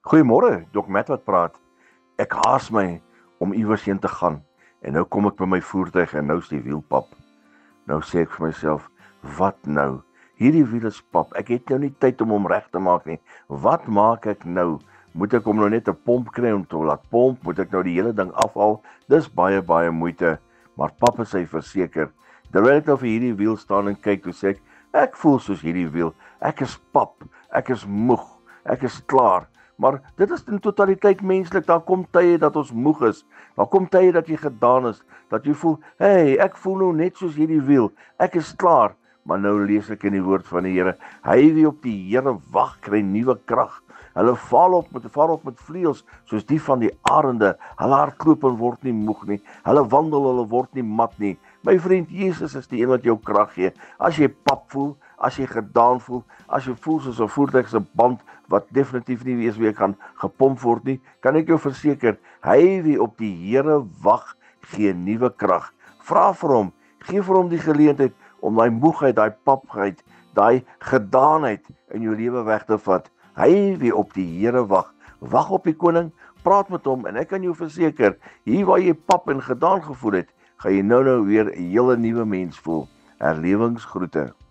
Goeiemôre, Dok Matt wat praat. Ek haas my om iewers heen te gaan en nou kom ek by my voertuig en nou is die wiel pap. Nou sê ek vir myself, wat nou? Hierdie wiel is pap. Ek het nou nie tyd om hom reg te maak nie. Wat maak ek nou? Moet ek hom nou net 'n pomp kry om te laat pomp? Moet ek nou die hele ding afhaal? Dis baie moeite, maar pap is hy verseker. Terwyl ek nou vir hierdie wiel staan en kyk, toe sê ek voel soos hierdie wiel. Ek is pap. Ek is moeg. Ek is klaar. Maar dit is in totaliteit menslik. Daar kom tye dat ons moeg is. Daar kom tye dat jy gedaan is, dat jy voel, hey, ek voel nou net soos hierdie wiel. Ek is klaar. Maar nou lees ek in die woord van die Here, hy wie op die Here wag, kry nuwe krag. Hulle vaar op met vleuels soos die van die arende. Hulle hardloop en word nie moeg nie. Hulle wandel, hulle word nie mat nie. My vriend, Jesus is die een wat jou krag gee. As jy pap voel, as jy gedaan voel, as jy voel soos 'n voertuig se band wat definitief nie weer kan gepomp word nie, kan ek jou verseker, hy wie op die Here wag, gee nuwe krag. Vra vir hom, gee vir hom die geleentheid om daai moegheid, daai papheid, daai gedaanheid in jou lewe weg te vat. Hy wie op die Here wag, wag op die koning, praat met hom en ek kan jou verseker, hier waar jy pap en gedaan gevoel het, gaan jy nou weer 'n hele nuwe mens voel. Herlewingsgroete.